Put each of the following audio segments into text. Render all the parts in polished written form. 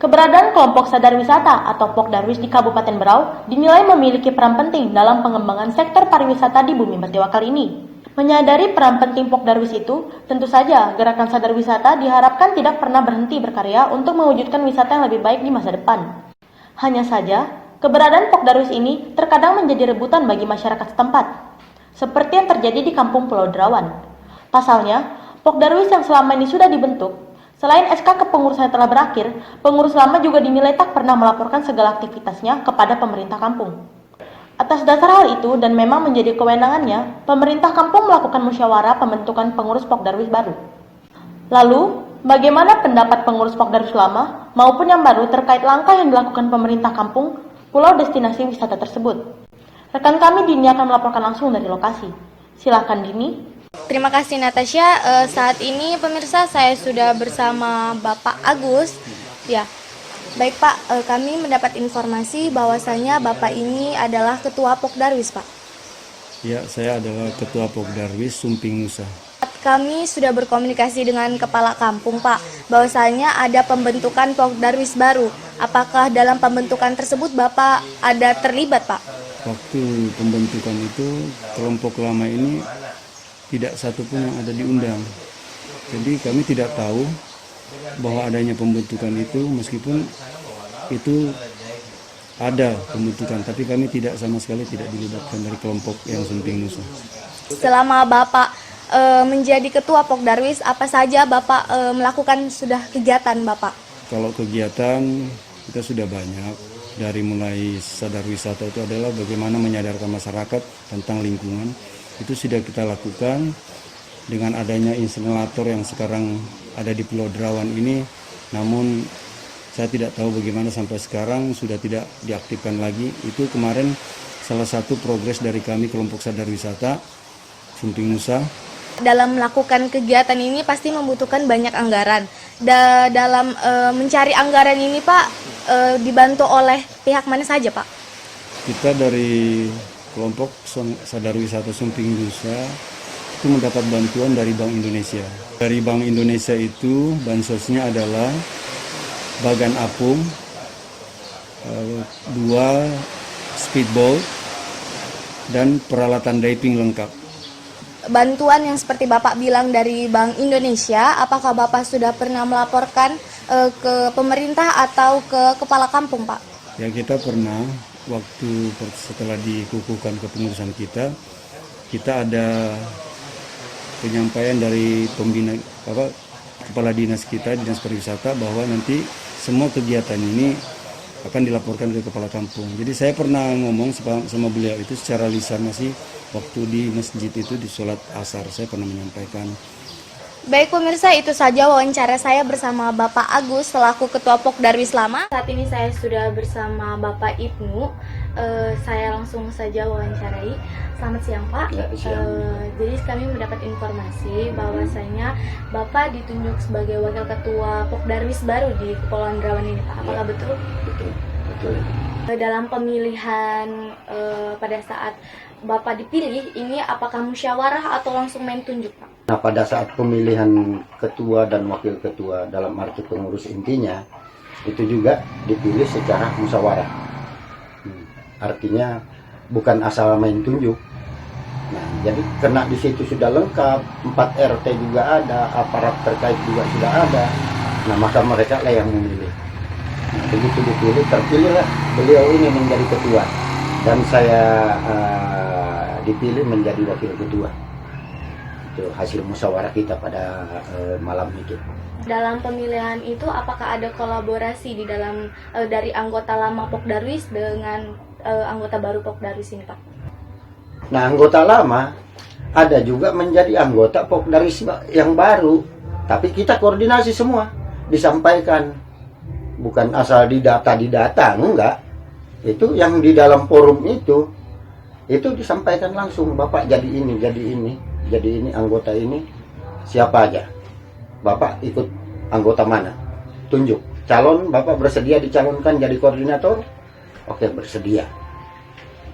Keberadaan kelompok sadar wisata atau Pokdarwis di Kabupaten Berau dinilai memiliki peran penting dalam pengembangan sektor pariwisata di Bumi Mertiwa kali ini. Menyadari peran penting Pokdarwis itu, tentu saja gerakan sadar wisata diharapkan tidak pernah berhenti berkarya untuk mewujudkan wisata yang lebih baik di masa depan. Hanya saja, keberadaan Pokdarwis ini terkadang menjadi rebutan bagi masyarakat setempat, seperti yang terjadi di Kampung Pulau Derawan. Pasalnya, Pokdarwis yang selama ini sudah dibentuk, selain SK kepengurusan telah berakhir, pengurus lama juga dinilai tak pernah melaporkan segala aktivitasnya kepada pemerintah kampung. Atas dasar hal itu dan memang menjadi kewenangannya, pemerintah kampung melakukan musyawarah pembentukan pengurus Pokdarwis baru. Lalu, bagaimana pendapat pengurus Pokdarwis lama maupun yang baru terkait langkah yang dilakukan pemerintah kampung pulau destinasi wisata tersebut? Rekan kami Dini akan melaporkan langsung dari lokasi. Silakan Dini. Terima kasih Natasha. Saat ini pemirsa saya sudah bersama Bapak Agus. Ya, baik Pak. Kami mendapat informasi bahwasanya Bapak ini adalah Ketua Pokdarwis, Pak. Ya, saya adalah Ketua Pokdarwis Sumping Nusa. Kami sudah berkomunikasi dengan Kepala Kampung, Pak, bahwasanya ada pembentukan Pokdarwis baru. Apakah dalam pembentukan tersebut Bapak ada terlibat, Pak? Waktu pembentukan itu kelompok lama ini tidak satu pun yang ada diundang. Jadi kami tidak tahu bahwa adanya pembentukan itu, meskipun itu ada pembentukan, tapi kami tidak sama sekali tidak dilibatkan dari kelompok yang Sumping Nusa. Selama Bapak menjadi Ketua Pokdarwis, apa saja Bapak melakukan sudah kegiatan Bapak? Kalau kegiatan kita sudah banyak, dari mulai sadar wisata itu adalah bagaimana menyadarkan masyarakat tentang lingkungan. Itu sudah kita lakukan dengan adanya insinerator yang sekarang ada di Pulau Derawan ini. Namun saya tidak tahu bagaimana sampai sekarang sudah tidak diaktifkan lagi. Itu kemarin salah satu progres dari kami kelompok sadar wisata Sumping Nusa. Dalam melakukan kegiatan ini pasti membutuhkan banyak anggaran. Dalam mencari anggaran ini Pak, dibantu oleh pihak mana saja Pak? Kita dari kelompok sadar wisata Sumping Nusa itu mendapat bantuan dari Bank Indonesia. Dari Bank Indonesia itu bansosnya adalah bagan apung, 2 speedboat, dan peralatan diving lengkap. Bantuan yang seperti Bapak bilang dari Bank Indonesia, apakah Bapak sudah pernah melaporkan ke pemerintah atau ke Kepala Kampung Pak? Ya, kita pernah. Waktu setelah dikukuhkan kepengurusan kita ada penyampaian dari pembina kepala dinas kita, dinas pariwisata, bahwa nanti semua kegiatan ini akan dilaporkan ke kepala kampung. Jadi saya pernah ngomong sama beliau itu secara lisan masih waktu di masjid itu di sholat asar, saya pernah menyampaikan. Baik pemirsa, itu saja wawancara saya bersama Bapak Agus selaku Ketua Pokdarwis lama. Saat ini saya sudah bersama Bapak Ibnu. Saya langsung saja wawancarai. Selamat siang Pak. Ya, siang. Jadi kami mendapat informasi bahwasanya Bapak ditunjuk sebagai Wakil Ketua Pokdarwis baru di Kepulauan Derawan ini Pak. Apakah betul? Betul. Dalam pemilihan pada saat Bapak dipilih ini apakah musyawarah atau langsung main tunjuk Pak? Nah, pada saat pemilihan ketua dan wakil ketua dalam arti pengurus intinya itu juga dipilih secara musyawarah. Artinya bukan asal main tunjuk. Nah, jadi karena di situ sudah lengkap, 4 RT juga ada, aparat terkait juga sudah ada. Nah, maka mereka lah yang memilih. Nah, begitu dipilih, terpilihlah beliau ini menjadi ketua dan saya dipilih menjadi wakil ketua. Itu hasil musyawarah kita pada malam itu. Dalam pemilihan itu apakah ada kolaborasi di dalam dari anggota lama Pokdarwis dengan anggota baru Pokdarwis ini Pak? Nah, anggota lama ada juga menjadi anggota Pokdarwis yang baru, tapi kita koordinasi semua, disampaikan, bukan asal didata enggak. Itu yang di dalam forum itu disampaikan langsung, Bapak jadi ini anggota ini, siapa aja, Bapak ikut anggota mana, tunjuk calon, Bapak bersedia dicalonkan jadi koordinator, oke bersedia.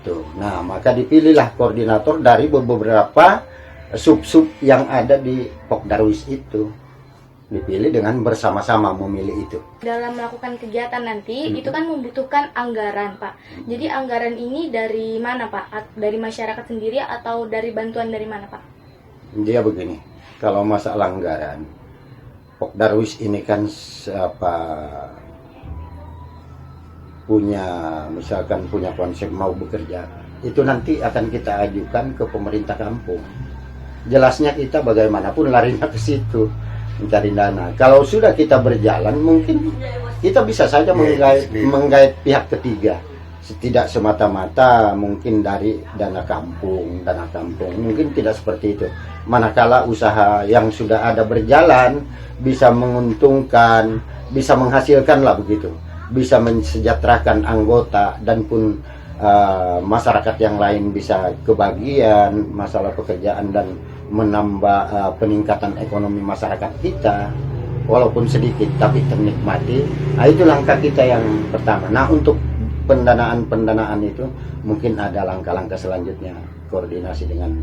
Tuh, nah maka dipilihlah koordinator dari beberapa sub-sub yang ada di Pokdarwis itu. Dipilih dengan bersama-sama memilih itu. Dalam melakukan kegiatan nanti, itu kan membutuhkan anggaran, Pak. Jadi anggaran ini dari mana, Pak? Dari masyarakat sendiri atau dari bantuan dari mana, Pak? Dia begini, kalau masalah anggaran, Pok Darwis ini kan misalkan punya konsep mau bekerja, itu nanti akan kita ajukan ke pemerintah kampung. Jelasnya kita bagaimanapun larinya ke situ. Mencari dana. Kalau sudah kita berjalan, mungkin kita bisa saja menggait pihak ketiga. Tidak semata-mata mungkin dari dana kampung. Mungkin tidak seperti itu. Manakala usaha yang sudah ada berjalan, bisa menguntungkan, bisa menghasilkan lah begitu. Bisa mensejahterakan anggota dan pun masyarakat yang lain bisa kebagian masalah pekerjaan dan menambah peningkatan ekonomi masyarakat kita walaupun sedikit tapi ternikmati. Nah, itu langkah kita yang pertama. Nah, untuk pendanaan itu mungkin ada langkah-langkah selanjutnya, koordinasi dengan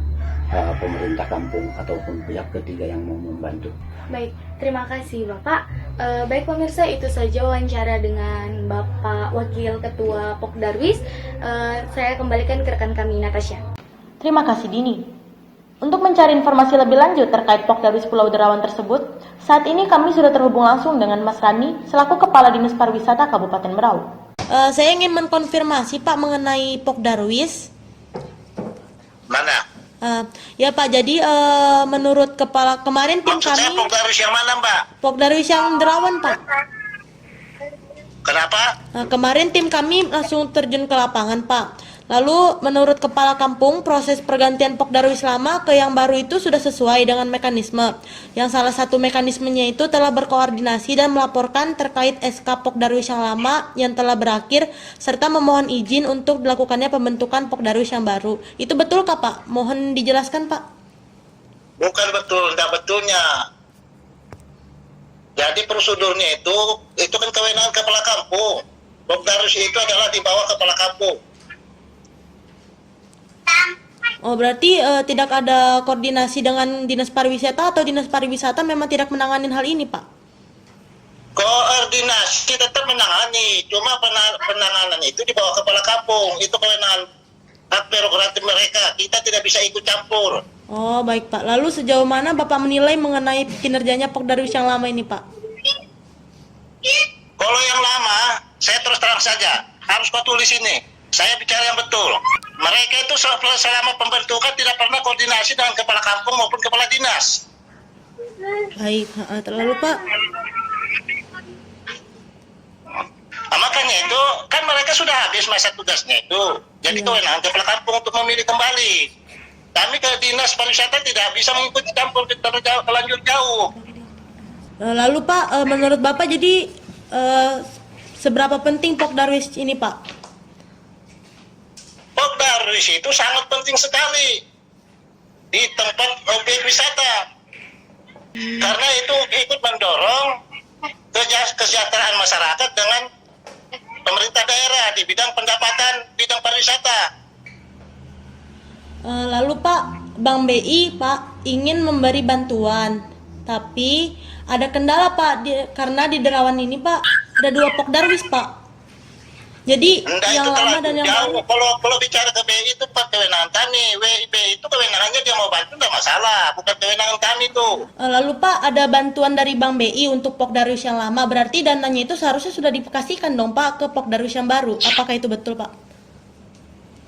pemerintah kampung ataupun pihak ketiga yang mau membantu. Baik, terima kasih Bapak. Baik pemirsa, itu saja wawancara dengan Bapak Wakil Ketua Pok Darwis. Saya kembalikan ke rekan kami, Natasha. Terima kasih Dini. Untuk mencari informasi lebih lanjut terkait Pok Darwis Pulau Derawan tersebut, saat ini kami sudah terhubung langsung dengan Mas Rani selaku Kepala Dinas Pariwisata Kabupaten Berau. Saya ingin mengkonfirmasi Pak mengenai Pok Darwis. Mana? Ya Pak, jadi menurut kepala kemarin tim Maksud saya kami Pok Darwis yang mana, Mbak? Pok Darwis yang Derawan Pak. Kenapa? Kemarin tim kami langsung terjun ke lapangan Pak. Lalu menurut kepala kampung, proses pergantian Pok Darwis lama ke yang baru itu sudah sesuai dengan mekanisme. Yang salah satu mekanismenya itu telah berkoordinasi dan melaporkan terkait SK Pok Darwis yang lama yang telah berakhir, serta memohon izin untuk dilakukannya pembentukan Pok Darwis yang baru. Itu betul kah Pak? Mohon dijelaskan Pak. Bukan betul, tidak betulnya. Jadi prosedurnya itu kan kewenangan kepala kampung. Pok Darwis itu adalah di bawah kepala kampung. Oh berarti tidak ada koordinasi dengan Dinas Pariwisata atau Dinas Pariwisata memang tidak menangani hal ini Pak? Koordinasi tetap menangani, cuma penanganan itu di bawah kepala kampung. Itu kewenangan hak prerogatif mereka, kita tidak bisa ikut campur. Oh baik Pak, lalu sejauh mana Bapak menilai mengenai kinerjanya Pok Darwis yang lama ini Pak? Kalau yang lama, saya terus terang saja, harus kau tulis ini. Saya bicara yang betul. Mereka itu selama pembentukan tidak pernah koordinasi dengan kepala kampung maupun kepala dinas. Baik, terlalu Pak. Nah, makanya itu kan mereka sudah habis masa tugasnya itu. Jadi kewenangan kepala kampung untuk memilih kembali. Kami ke Dinas Pariwisata tidak bisa mengikuti campur terlanjur jauh. Lalu Pak, menurut Bapak jadi seberapa penting Pok Darwis ini Pak? Pok Darwis itu sangat penting sekali di tempat objek wisata. Karena itu ikut mendorong kesejahteraan masyarakat dengan pemerintah daerah di bidang pendapatan, bidang pariwisata. Lalu Pak, Bank BI Pak ingin memberi bantuan, tapi ada kendala Pak, karena di Derawan ini Pak ada 2 Pok Darwis Pak. Jadi yang lama dan yang baru. Kalau bicara ke BI itu Pak kewenangan kami, WIB itu kewenangannya dia mau bantu tidak masalah, bukan kewenangan kami tuh. Lalu Pak ada bantuan dari Bank BI untuk Pok Darwis yang lama, berarti dananya itu seharusnya sudah dikasihkan dong Pak ke Pok Darwis yang baru. Apakah itu betul Pak?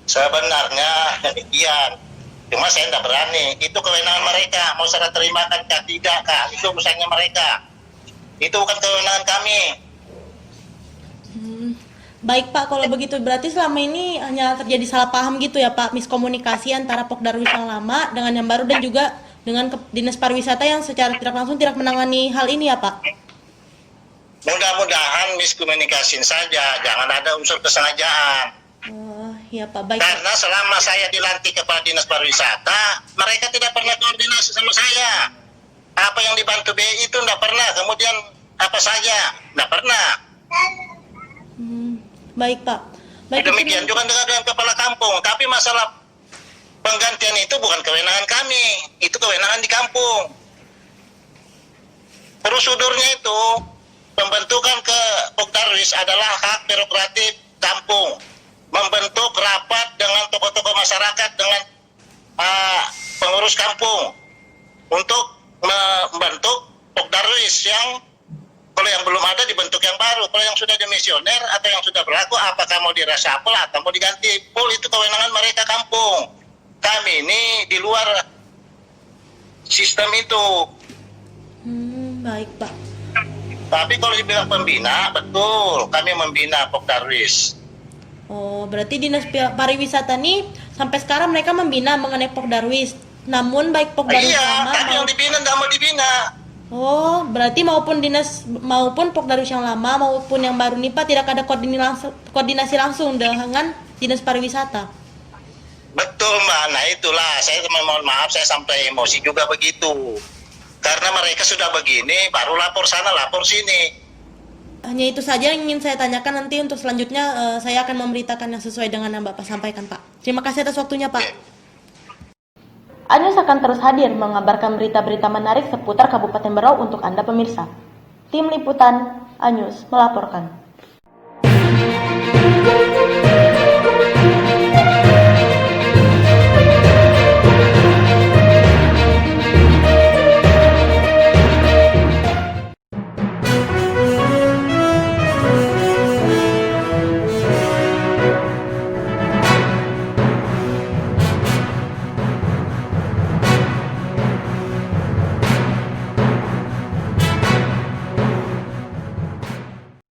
Sebenarnya demikian. Cuma saya tidak berani. Itu kewenangan mereka. Mau saya terimakan kah tidak kah? Itu urusannya mereka. Itu bukan kewenangan kami. Baik Pak, kalau begitu berarti selama ini hanya terjadi salah paham gitu ya Pak, miskomunikasi antara Pok Darwis yang lama dengan yang baru dan juga dengan Dinas Pariwisata yang secara tidak langsung tidak menangani hal ini ya Pak? Mudah-mudahan miskomunikasi saja, jangan ada unsur kesengajaan. Ya Pak, baik. Karena selama saya dilantik kepala Dinas Pariwisata, mereka tidak pernah koordinasi sama saya. Apa yang dibantu BI itu tidak pernah, kemudian apa saja, tidak pernah. Baik Pak. Baik, demikian juga dengan kepala kampung. Tapi masalah penggantian itu bukan kewenangan kami, itu kewenangan di kampung. prosedurnya itu pembentukan ke Pokdarwis adalah hak prerogatif kampung. Membentuk rapat dengan tokoh-tokoh masyarakat, dengan pengurus kampung untuk membentuk Pokdarwis yang kalau yang belum ada dibentuk yang baru. Kalau yang sudah dimisioner atau yang sudah berlaku, apakah mau diresapel atau mau diganti? Full itu kewenangan mereka kampung. Kami ini di luar sistem itu. Baik, Pak. Tapi kalau dibilang pembina, betul. Kami membina Pokdarwis. Oh, berarti Dinas Pariwisata nih sampai sekarang mereka membina mengenai Pokdarwis. Namun baik Pokdarwis Iya, lama kami yang dibina nggak mau dibina. Oh, berarti maupun Pokdarwis yang lama maupun yang baru nih Pak tidak ada koordinasi langsung dengan Dinas Pariwisata. Betul Mbak, nah itulah saya mohon maaf saya sampai emosi juga begitu. Karena mereka sudah begini, baru lapor sana, lapor sini. Hanya itu saja yang ingin saya tanyakan, nanti untuk selanjutnya saya akan memberitakan yang sesuai dengan yang Bapak sampaikan Pak. Terima kasih atas waktunya Pak. Anyus akan terus hadir mengabarkan berita-berita menarik seputar Kabupaten Berau untuk Anda pemirsa. Tim Liputan Anyus melaporkan.